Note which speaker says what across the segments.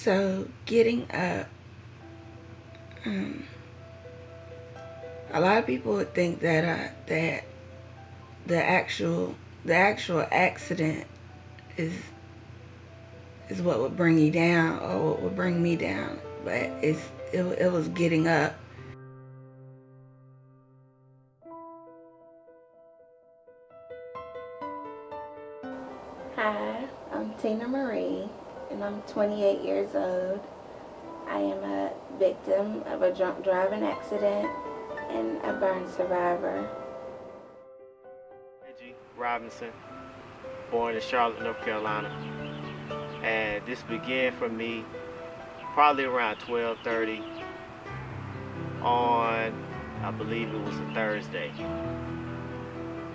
Speaker 1: So getting up, a lot of people would think that the actual accident is what would bring you down or what would bring me down, but it was getting up. Hi, I'm Tina Marie, and I'm 28 years old. I am a victim of a drunk driving accident and a burn survivor.
Speaker 2: Reggie Robinson, born in Charlotte, North Carolina. And this began for me probably around 12:30 on, I believe it was a Thursday.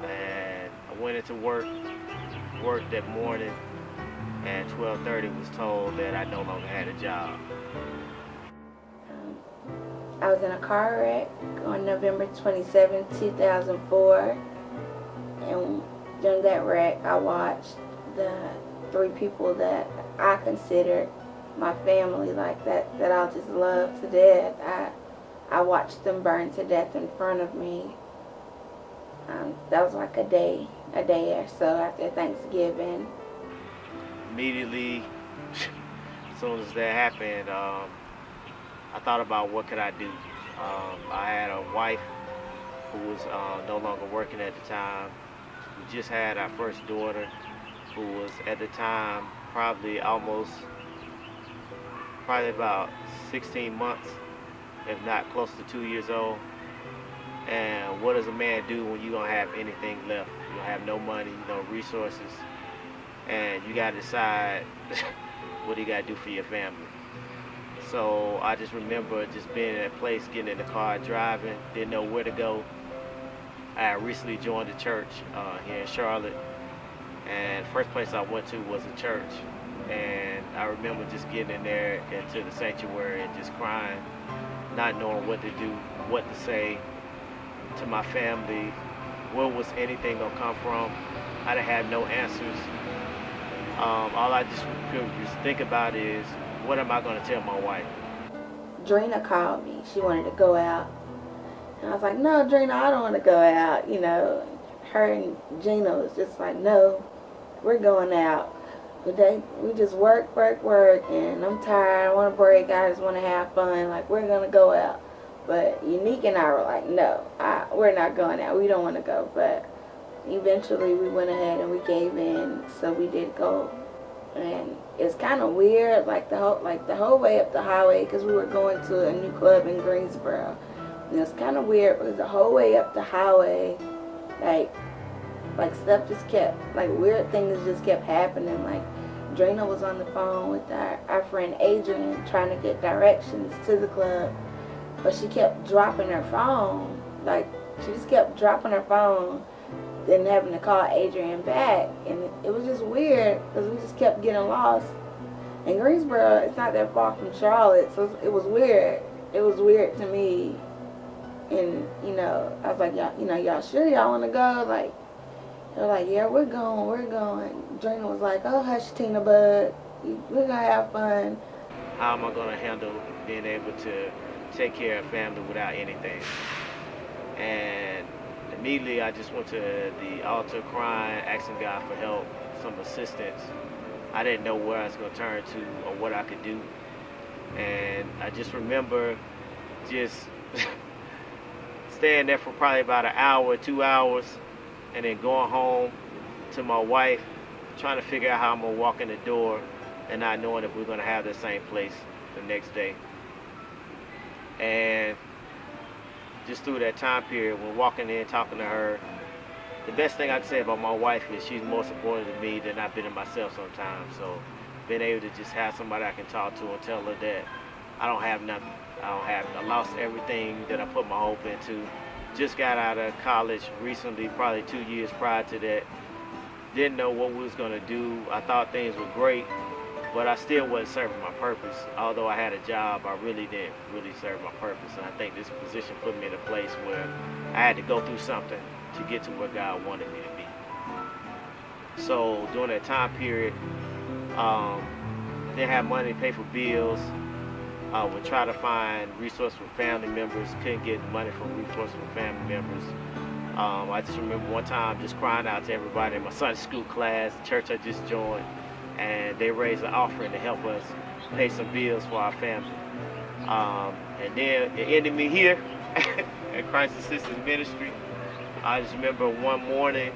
Speaker 2: And I went into work that morning, and 12:30 was told that I no longer had a job.
Speaker 1: I was in a car wreck on November 27, 2004, and during that wreck I watched the three people that I considered my family, like that I just love to death. I watched them burn to death in front of me. That was like a day or so after Thanksgiving.
Speaker 2: Immediately, as soon as that happened, I thought about what could I do. I had a wife who was no longer working at the time. We just had our first daughter, who was at the time probably about 16 months, if not close to 2 years old. And what does a man do when you don't have anything left? You don't have no money, no resources, and you gotta decide what you gotta do for your family. So I just remember just being in that place, getting in the car, driving, didn't know where to go. I had recently joined the church here in Charlotte, and the first place I went to was a church. And I remember just getting in there into the sanctuary and just crying, not knowing what to do, what to say to my family, where was anything gonna come from. I didn't have no answers. All I just could just think about is, what am I gonna tell my wife?
Speaker 1: Drina called me. She wanted to go out. And I was like, no, Drina, I don't want to go out. You know, her and Gina was just like, no, we're going out. We just work, and I'm tired. I want to break. I just want to have fun. Like, we're going to go out. But Unique and I were like, no, we're not going out. We don't want to go. But eventually we went ahead and we gave in. So we did go. And it's kind of weird, like the whole way up the highway, because we were going to a new club in Greensboro. And it's kind of weird because the whole way up the highway, like stuff just kept, like weird things just kept happening. Like Drina was on the phone with our friend Adrian trying to get directions to the club, but she kept dropping her phone. Like she just kept dropping her phone, then having to call Adrian back, and it was just weird because we just kept getting lost. And Greensboro, it's not that far from Charlotte, so it was weird. It was weird to me, and I was like, y'all sure y'all want to go? Like, they're like, yeah, we're going. Drina was like, oh, hush, Tina Bud, we're gonna have fun.
Speaker 2: How am I gonna handle being able to take care of family without anything? And immediately I just went to the altar crying, asking God for help, some assistance. I didn't know where I was going to turn to or what I could do. And I just remember just staying there for probably about an hour, 2 hours, and then going home to my wife, trying to figure out how I'm going to walk in the door and not knowing if we're going to have the same place the next day. And just through that time period, when walking in, talking to her, the best thing I can say about my wife is she's more supportive of me than I've been of myself sometimes. So being able to just have somebody I can talk to and tell her that I don't have nothing. I lost everything that I put my hope into. Just got out of college recently, probably 2 years prior to that. Didn't know what we was gonna do. I thought things were great, but I still wasn't serving my purpose. Although I had a job, I really didn't serve my purpose. And I think this position put me in a place where I had to go through something to get to where God wanted me to be. So during that time period, didn't have money to pay for bills. Would try to find resources for family members. Couldn't get money from resources for family members. I just remember one time just crying out to everybody in my Sunday school class, the church I just joined, and they raised an offering to help us pay some bills for our family. And then it ended me here at Christ Assistance Ministry. I just remember one morning,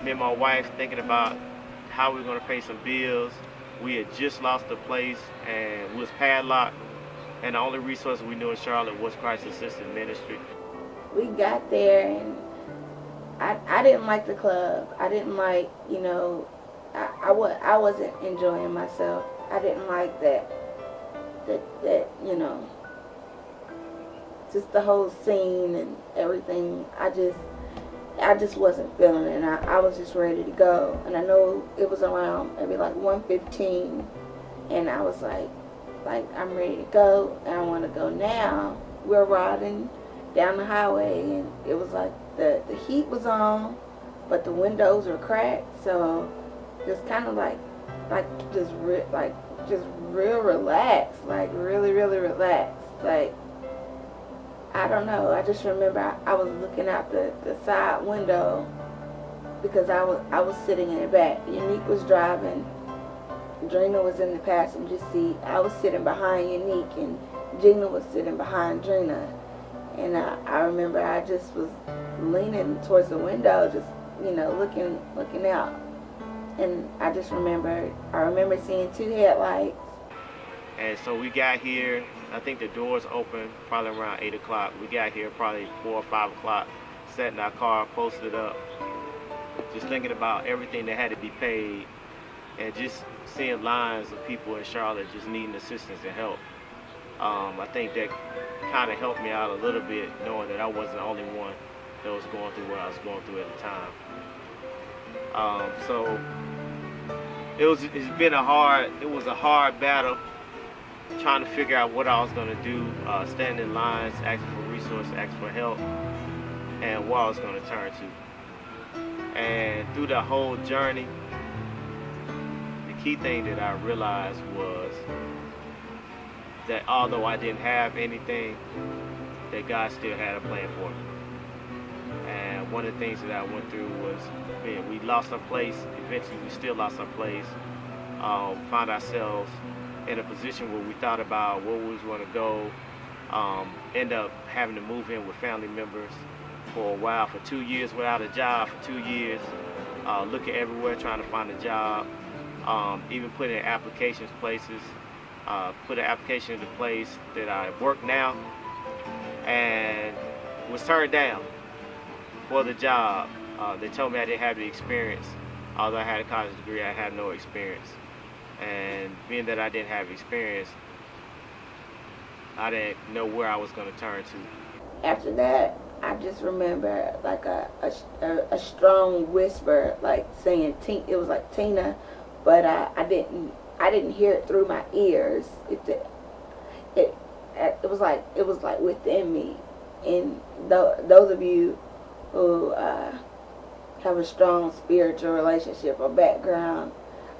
Speaker 2: me and my wife thinking about how we were going to pay some bills. We had just lost the place and we was padlocked, and the only resource we knew in Charlotte was Christ Assistance Ministry.
Speaker 1: We got there, and I didn't like the club. I didn't like, you know, I wasn't enjoying myself. I didn't like that, you know, just the whole scene and everything. I just wasn't feeling it. And I was just ready to go. And I know it was around maybe like 1:15, and I was like I'm ready to go, and I want to go now. We're riding down the highway, and it was like the heat was on, but the windows were cracked, so just kind of like just real relaxed, like really relaxed. Like, I don't know, I just remember I was looking out the side window because I was sitting in the back. Unique was driving, Drina was in the passenger seat. I was sitting behind Unique, and Gina was sitting behind Drina. And I remember I just was leaning towards the window, just, you know, looking out. And I remember seeing two headlights.
Speaker 2: And so we got here, I think the doors opened probably around 8 o'clock. We got here probably 4 or 5 o'clock, sat in our car, posted up, just thinking about everything that had to be paid, and just seeing lines of people in Charlotte just needing assistance and help. I think that kind of helped me out a little bit, knowing that I wasn't the only one that was going through what I was going through at the time. So it was a hard battle, trying to figure out what I was going to do, standing in lines, asking for resources, asking for help, and what I was going to turn to. And through the whole journey, the key thing that I realized was that although I didn't have anything, that God still had a plan for me. And one of the things that I went through was, man, we lost our place. Eventually, we still lost our place. Found ourselves in a position where we thought about where we was going to go. End up having to move in with family members for a while, for 2 years without a job, for 2 years, looking everywhere trying to find a job, even putting in applications places. Put an application into place that I work now, and was turned down for the job. They told me I didn't have the experience. Although I had a college degree, I had no experience. And being that I didn't have experience, I didn't know where I was going to turn to.
Speaker 1: After that, I just remember like a strong whisper, like saying it was like Tina, but I didn't hear it through my ears. It was like within me. And those of you who have a strong spiritual relationship or background,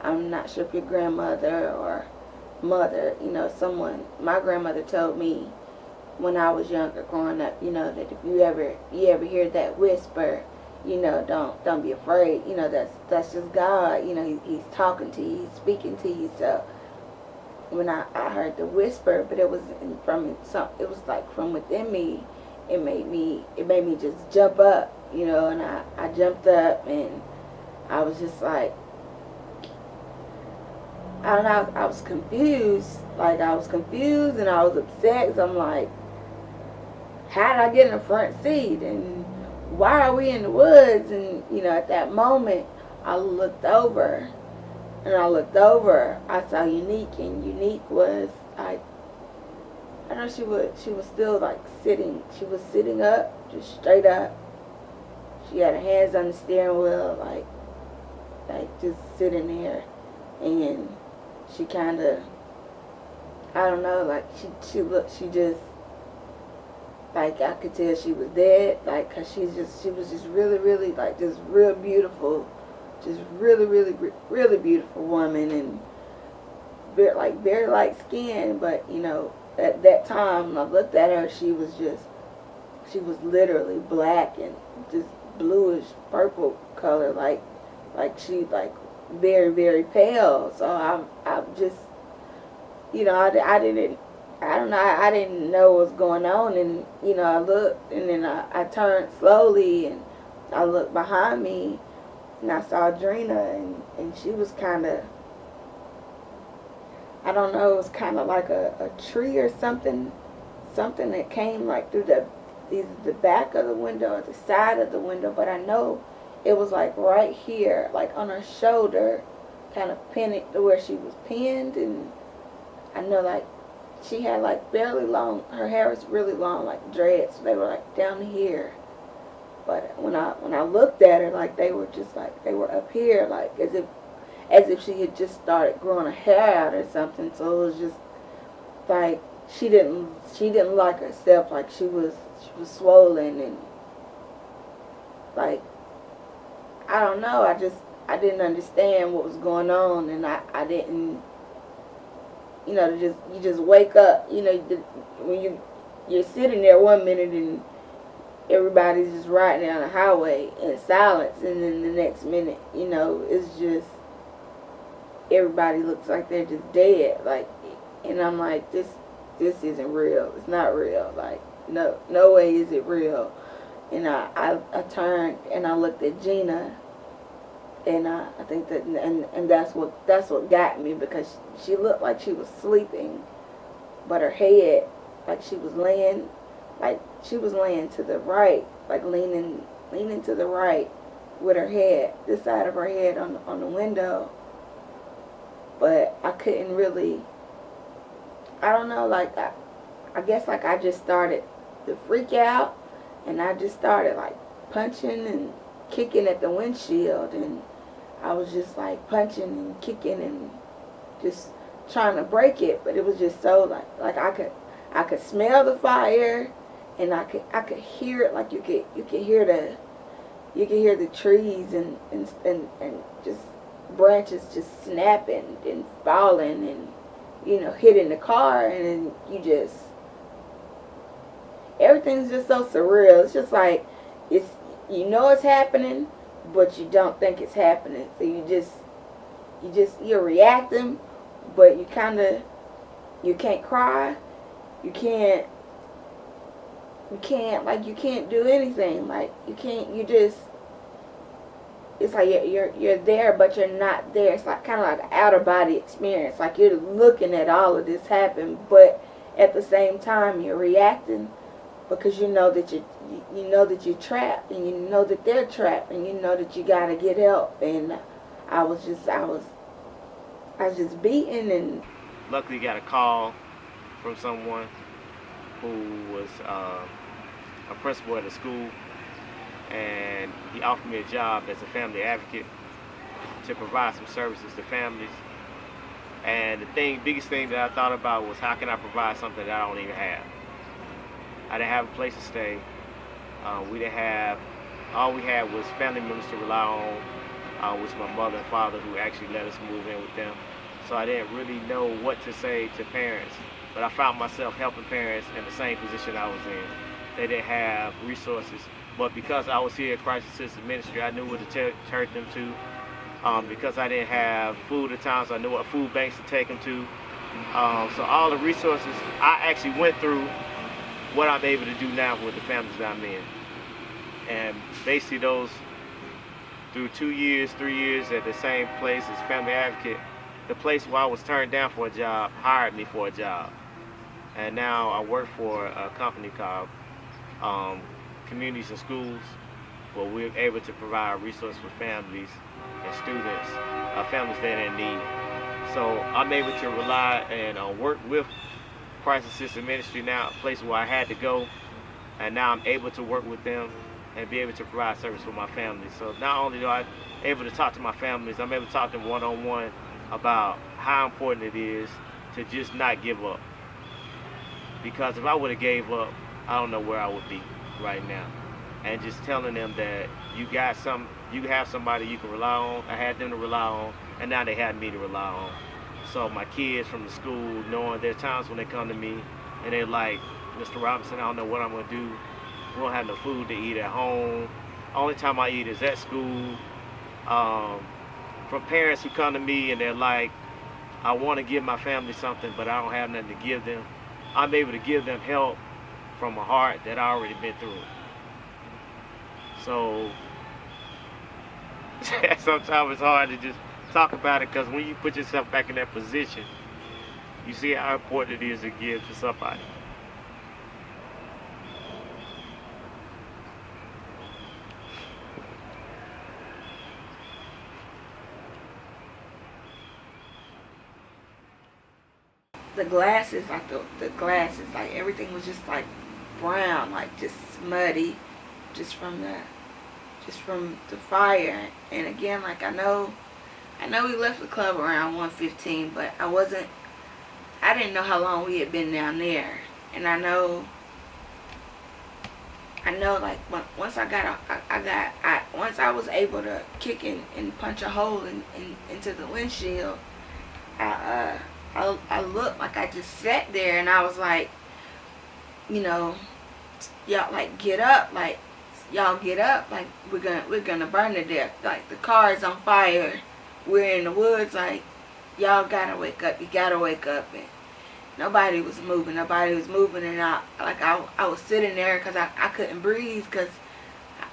Speaker 1: I'm not sure if your grandmother or mother, you know, my grandmother told me when I was younger, growing up, you know, that if you ever hear that whisper, you know, don't be afraid. You know, that's just God. You know, he's talking to you, he's speaking to you. So when I heard the whisper, but it was it was like from within me. It made me just jump up, you know, and I jumped up, and I was just like, I don't know, I was confused. Like, I was confused and I was upset, because I'm like, how did I get in the front seat? And why are we in the woods? And, you know, at that moment, I looked over, I saw Unique, and Unique was, I know she was still like sitting. She was sitting up, just straight up. She had her hands on the steering wheel, like just sitting there. And she kind of, I don't know, like she just, like I could tell she was dead, like, cause she was just really, like, just real beautiful, just really beautiful woman. And very light skinned, but at that time when I looked at her, she was literally black and just bluish purple color, like she very, very pale. So I'm just, I didn't know what was going on, and I looked, and then I turned slowly, and I looked behind me, and I saw Drina, and she was kind of, I don't know, it was kind of like a tree or something that came like through either the back of the window or the side of the window, but I know it was like right here, like on her shoulder, kind of pinned to where she was pinned, and I know like she had like barely long, her hair was really long, like dreads, so they were like down here. But when I looked at her, like they were up here, like as if she had just started growing her hair out or something. So it was just like she didn't like herself, like she was swollen, and like I don't know, I didn't understand what was going on, and I didn't, you just wake up, when you're sitting there one minute and everybody's just riding down the highway in silence, and then the next minute, it's just everybody looks like they're just dead, like, and I'm like, this isn't real. It's not real. Like, no way is it real. And I turned and I looked at Gina, and I think that, and that's what got me, because she looked like she was sleeping, but her head, like she was laying to the right, like leaning to the right with her head, this side of her head on the window. But I couldn't really, I don't know, like I guess like I just started to freak out, and I just started like punching and kicking at the windshield, and I was just like punching and kicking and just trying to break it, but it was just so like I could smell the fire, and I could hear it, like you could hear the trees and just branches just snapping and falling and hitting the car, and then everything's just so surreal. It's just like it's happening, but you don't think it's happening. So you're reacting, but you can't cry, you can't do anything. Like it's like you're there, but you're not there. It's like kind of like an outer body experience. Like you're looking at all of this happen, but at the same time you're reacting, because you know that you're trapped, and you know that they're trapped, and you know that you gotta get help. And I was just beaten, and
Speaker 2: luckily got a call from someone who was a principal at a school, and he offered me a job as a family advocate to provide some services to families. And the biggest thing that I thought about was, how can I provide something that I don't even have? I didn't have a place to stay. All we had was family members to rely on, which my mother and father, who actually let us move in with them. So I didn't really know what to say to parents, but I found myself helping parents in the same position I was in. They didn't have resources, but because I was here at Crisis Assistance Ministry, I knew what to turn them to. Because I didn't have food at times, I knew what food banks to take them to. So all the resources, I actually went through what I'm able to do now with the families that I'm in. And basically through 2 years, 3 years at the same place as family advocate, the place where I was turned down for a job hired me for a job. And now I work for a company called Communities and Schools, where we're able to provide resources for families and students, families that are in need. So I'm able to rely and work with Crisis Assistance Ministry now, a place where I had to go, and now I'm able to work with them and be able to provide service for my family. So not only do I able to talk to my families, I'm able to talk to them one-on-one about how important it is to just not give up. Because if I would have gave up, I don't know where I would be right now. And just telling them that you have somebody you can rely on. I had them to rely on, and now they had me to rely on. So my kids from the school, knowing there are times when they come to me and they're like, Mr. Robinson, I don't know what I'm gonna do. We don't have no food to eat at home. Only time I eat is at school. From parents who come to me and they're like, I want to give my family something, but I don't have nothing to give them. I'm able to give them help from a heart that I already been through. So sometimes it's hard to just talk about it, because when you put yourself back in that position, you see how important it is to give to somebody.
Speaker 1: The glasses, like the glasses, like everything was just like brown, like just muddy, just from the fire. And again, like I know we left the club around 1:15, but I didn't know how long we had been down there. And I know like once once I was able to kick and punch a hole into the windshield, I looked like I just sat there, and I was like, y'all, like, get up, like, y'all get up, like, we're gonna burn to death, like, the car is on fire, we're in the woods, like, y'all gotta wake up, you gotta wake up. And nobody was moving, and I was sitting there because I couldn't breathe, because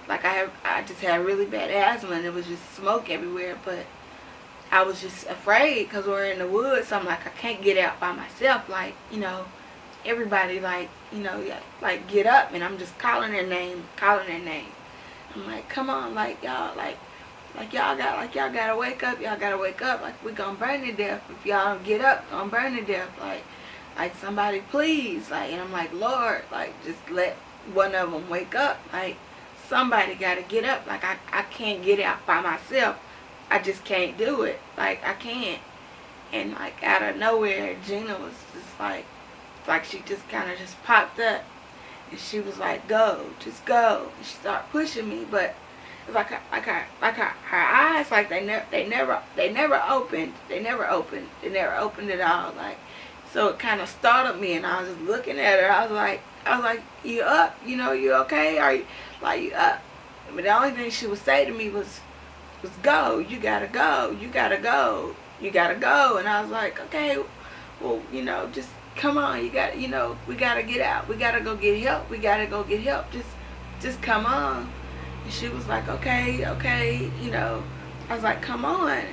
Speaker 1: like I just had really bad asthma, and it was just smoke everywhere. But I was just afraid because we're in the woods, so I'm like, I can't get out by myself, like, everybody, like, like, get up. And I'm just calling their name. I'm like, come on, like, y'all, like y'all gotta wake up, like, we gonna burn to death. If y'all don't get up, gonna burn to death, like somebody please, like. And I'm like, Lord, like, just let one of them wake up, like, somebody gotta get up, like, I can't get out by myself, I just can't do it, like, I can't. And like out of nowhere, Gina was just like she just kind of just popped up, and she was like, go, just go. And she started pushing me, but it's like her eyes, like they never opened at all, like. So it kind of startled me, and I was just looking at her. I was like, you up? You okay? Are you, like, you up? But the only thing she would say to me was go. You gotta go. You gotta go. You gotta go. And I was like, okay, well, just come on. You got, we gotta get out. We gotta go get help. Just come on. And she was like, okay. I was like, come on.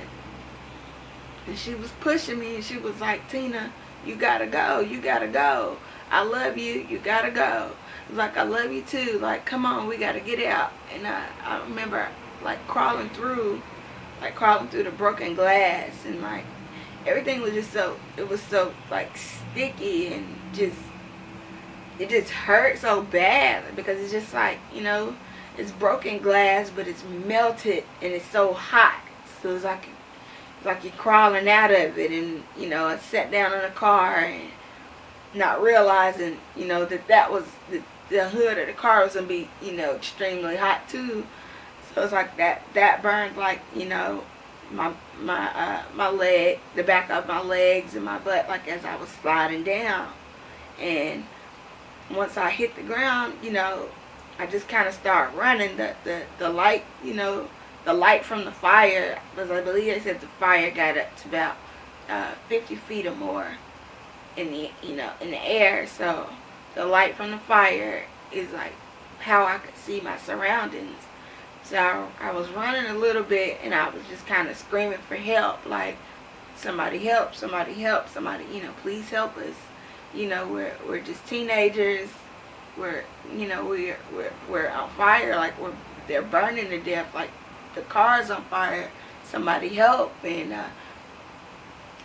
Speaker 1: And she was pushing me, and she was like, Tina, you gotta go. I love you. You gotta go. I was like, I love you too. Like, come on, we gotta get out. And I remember, like, crawling through the broken glass, and like everything was just so like sticky, and it just hurt so bad, because it's just like, it's broken glass, but it's melted, and it's so hot. So it's like you're crawling out of it. And I sat down in the car, and not realizing that was the hood of the car was gonna be extremely hot too. So it's like that burned, like, my leg, the back of my legs and my butt, like, as I was sliding down. And once I hit the ground, I just kind of started running. The light, the light from the fire, because I believe they said the fire got up to about 50 feet or more in the in the air. So the light from the fire is like how I could see my surroundings. So I was running a little bit, and I was just kind of screaming for help, like, somebody help, somebody, please help us. We're just teenagers. We're on fire, like, they're burning to death, like, the car's on fire. Somebody help. And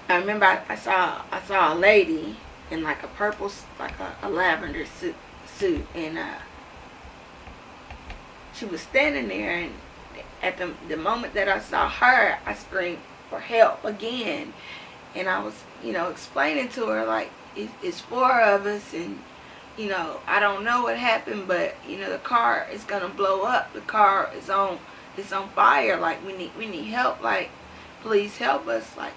Speaker 1: I remember I saw a lady in like a purple, like a lavender suit, and she was standing there, and at the moment that I saw her, I screamed for help again. And I was, explaining to her, like, it's four of us, and, I don't know what happened, but, the car is going to blow up. The car is on fire. Like, we need help. Like, please help us. Like,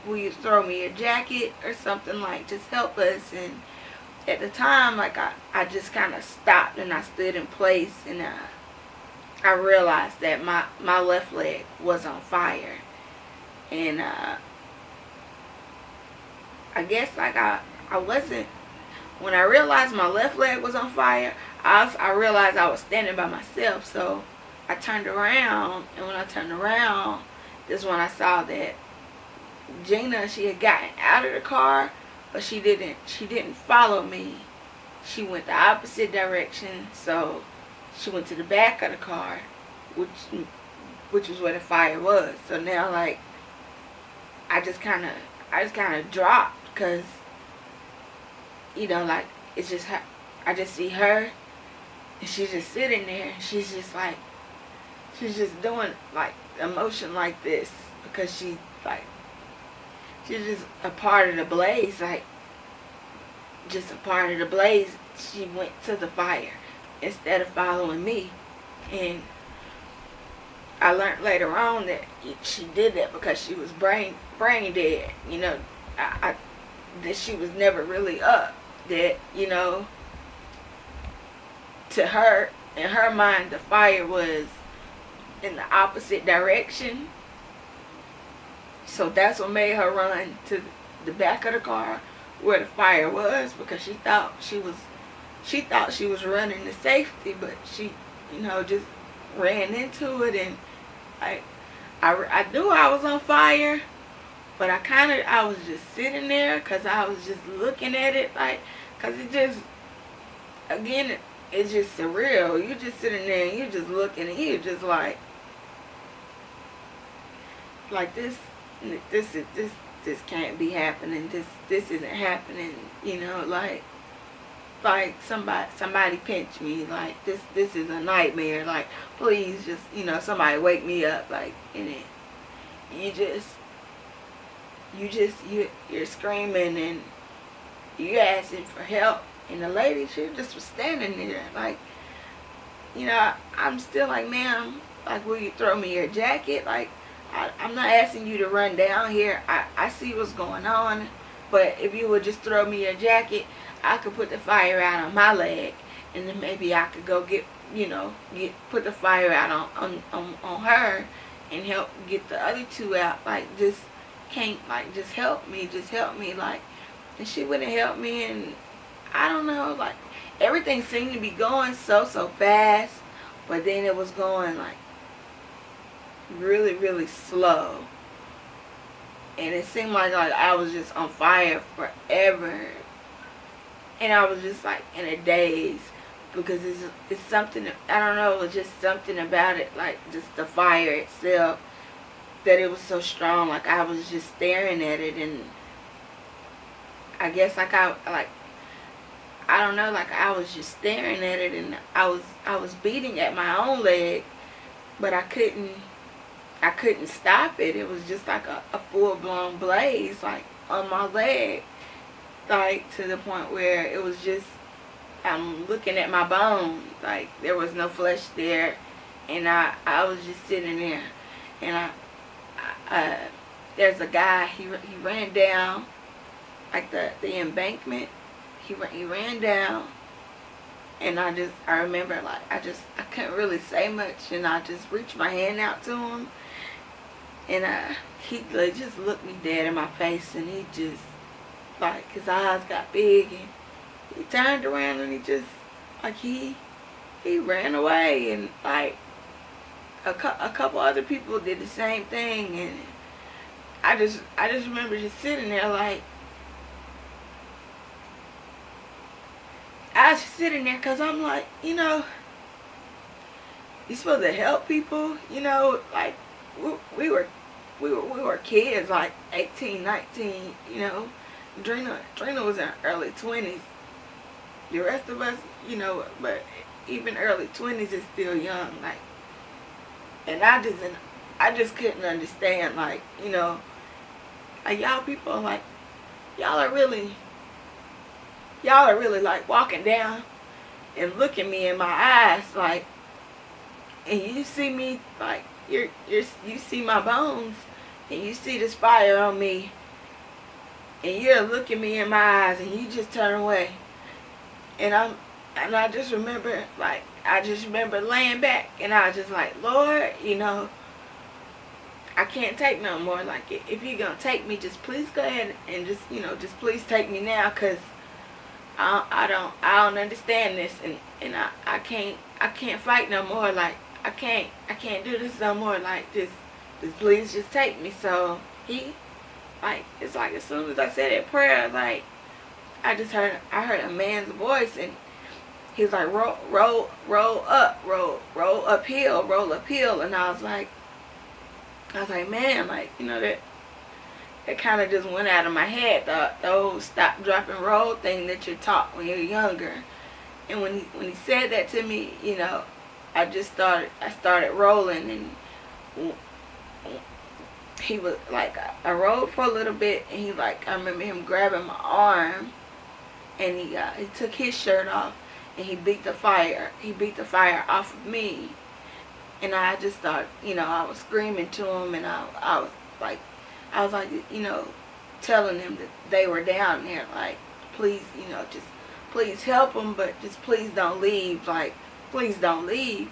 Speaker 1: will you throw me your jacket or something? Like, just help us. And at the time, like, I just kind of stopped and I stood in place, and I realized that my left leg was on fire. And I guess, like, I wasn't, when I realized my left leg was on fire, I realized I was standing by myself. So I turned around, and when I turned around, this is when I saw that Gina, she had gotten out of the car, but she didn't follow me. She went the opposite direction. So she went to the back of the car, which was where the fire was. So now, like, I just kind of dropped, because, you know, like, it's just her. I just see her, and she's just sitting there. She's just doing, like, emotion like this, because she's just a part of the blaze, like, just a part of the blaze. She went to the fire instead of following me. And I learned later on that she did that because she was brain dead. You know, that she was never really up. That, you know, to her, in her mind, the fire was in the opposite direction. So that's what made her run to the back of the car where the fire was, because she thought she was running to safety, but she, you know, just ran into it. And I knew I was on fire, but I was just sitting there, because I was just looking at it, like, because it just, again, it's just surreal. You're just sitting there and you're just looking, and you're just like this can't be happening. This isn't happening. You know, like somebody pinch me. Like, this is a nightmare. Like, please, just, you know, somebody wake me up. Like, and you're screaming and you asking for help, and the lady, she just was standing there. Like, you know, I'm still like, ma'am, like, will you throw me your jacket? Like, I'm not asking you to run down here. I see what's going on, but if you would just throw me your jacket, I could put the fire out on my leg, and then maybe I could go put the fire out on her, and help get the other two out. Like, just help me, like. And she wouldn't help me, and I don't know, like, everything seemed to be going so fast, but then it was going, like, really, really slow. And it seemed like I was just on fire forever. And I was just, like, in a daze, because it's something, I don't know, it's just something about it, like, just the fire itself, that it was so strong. Like, I was just staring at it, and I guess, like, I don't know, like, I was just staring at it, and I was beating at my own leg, but I couldn't stop it. It was just like a full-blown blaze, like, on my leg, like, to the point where it was just, I'm looking at my bones, like, there was no flesh there, and I was just sitting there, and there's a guy, he ran down, like, the embankment. He ran down, and I remember, like, I couldn't really say much, and I just reached my hand out to him, and he, like, just looked me dead in my face, and he just, like, his eyes got big, and he turned around, and he just, like, he ran away. And, like, a couple other people did the same thing, and I just remember just sitting there, like, I was just sitting there, because I'm like, you know, you're supposed to help people, you know, like, we were kids, like 18, 19, you know. Drina was in her early 20s. The rest of us, you know, but even early 20s is still young, like. And I just couldn't understand, like, you know, like, y'all people, like, y'all are really like walking down and looking me in my eyes, like, and you see me, like, you see my bones, and you see this fire on me, and you're looking me in my eyes, and you just turn away. And I just remember, like, I just remember laying back, and I was just like, Lord, you know, I can't take no more. Like, if you're gonna take me, just please go ahead and just, you know, just please take me now, cause I don't understand this, and I can't fight no more. Like, I can't do this no more. Like, just please just take me. So he, like, it's like as soon as I said that prayer, like, I heard a man's voice, and he's like, roll uphill, and I was like, man, like, you know, that kind of just went out of my head, the old stop, drop, and roll thing that you're taught when you're younger. And when he said that to me, you know, I started rolling, and he was like, I rolled for a little bit, and he, like, I remember him grabbing my arm, and he took his shirt off, and he beat the fire off of me. And I just started, you know, I was screaming to him, and I was like, you know, telling them that they were down there, like, please, you know, just please help them, but just please don't leave, like, please don't leave.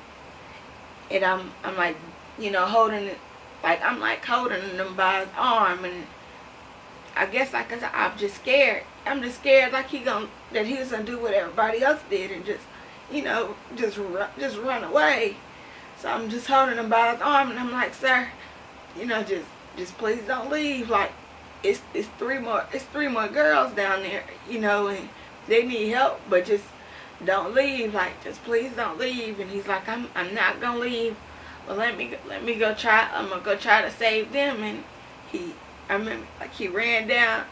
Speaker 1: And I'm like, you know, holding them by his arm, and I guess, like, I'm just scared. I'm just scared, like, that he was gonna do what everybody else did, and just, you know, just run away. So I'm just holding him by his arm, and I'm like, sir, you know, just please don't leave. Like, it's three more girls down there, you know, and they need help, but just don't leave. Like, just please don't leave. And he's like, I'm not gonna leave. Well, let me go try. I'm gonna go try to save them. And I remember, like, he ran down.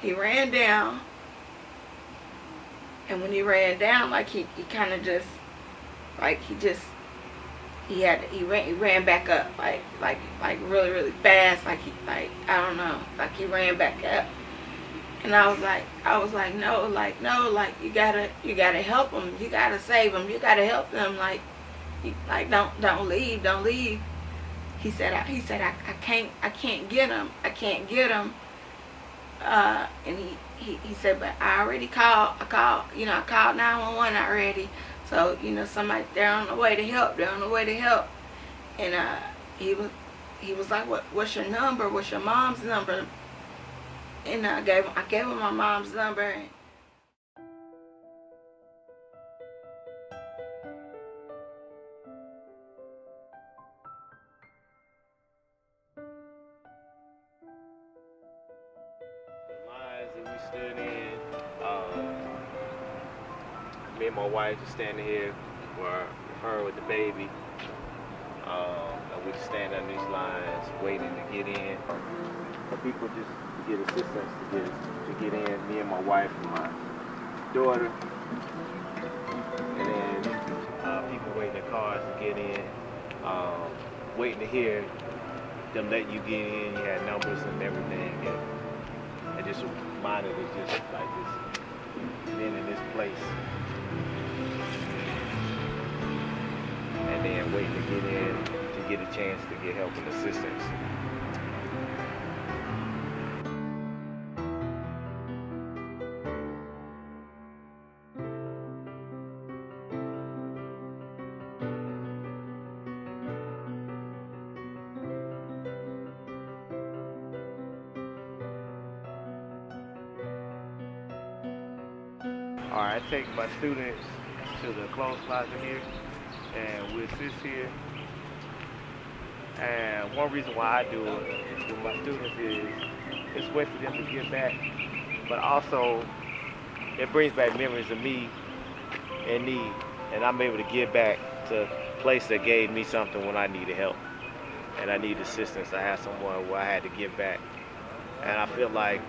Speaker 1: And when he ran down, like, he kind of just, like, he ran back up, like really, really fast, like, I don't know, like, he ran back up. And I was like, no, like, you gotta help them, you gotta save them, you gotta help them, like, don't leave. He said, I can't get them. And he said, but I called 911 already. So, you know, somebody, they're on the way to help. And he was like, what's your number? What's your mom's number? And I gave him my mom's number.
Speaker 2: The lines that we stood in, me and my wife just standing here, or her with the baby. And we just stand on these lines waiting to get in. For people just to get assistance to get in. Me and my wife and my daughter. And then people waiting in cars to get in. Waiting to hear them let you get in. You had numbers and everything. And just reminded us just like this, being in this place. And then waiting to get in to get a chance to get help and assistance. All right, I take my students to the clothes closet here, and we assist here. And one reason why I do it with my students is it's a way for them to give back, but also it brings back memories of me in need, and I'm able to give back to a place that gave me something when I needed help and I needed assistance. I had someone where I had to give back, and I feel like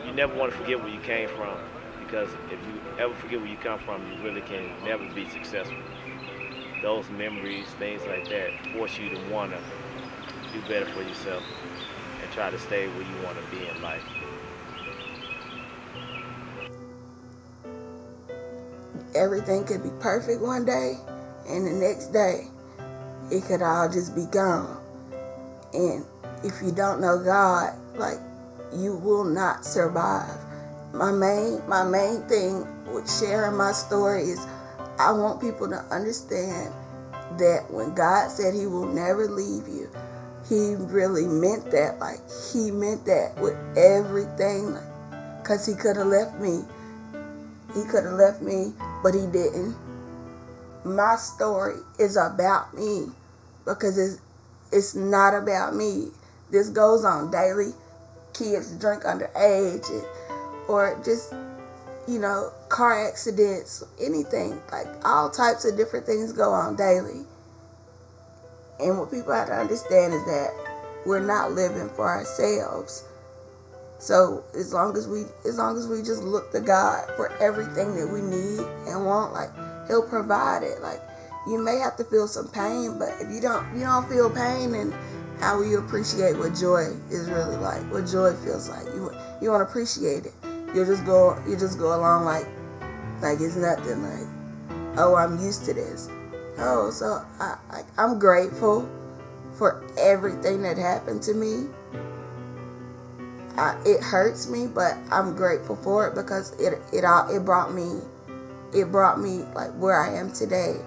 Speaker 2: you never want to forget where you came from, because if you ever forget where you come from, you really can never be successful. Those memories, things like that, force you to want to do better for yourself and try to stay where you want to be in life.
Speaker 1: Everything could be perfect one day, and the next day, it could all just be gone. And if you don't know God, like, you will not survive. My main thing with sharing my story is I want people to understand that when God said he will never leave you, he really meant that. Like, he meant that with everything. Because he could have left me. He could have left me, but he didn't. My story is about me, because it's not about me. This goes on daily. Kids drink underage, or just, car accidents, anything. Like, all types of different things go on daily. And what people have to understand is that we're not living for ourselves. So as long as we just look to God for everything that we need and want, like, he'll provide it. Like, you may have to feel some pain, but if you don't feel pain, then how will you appreciate what joy is really like? What joy feels like? You won't appreciate it. You just go along like it's nothing. Like, oh, I'm used to this. Oh, so I'm grateful for everything that happened to me. It hurts me, but I'm grateful for it, because it brought me like where I am today.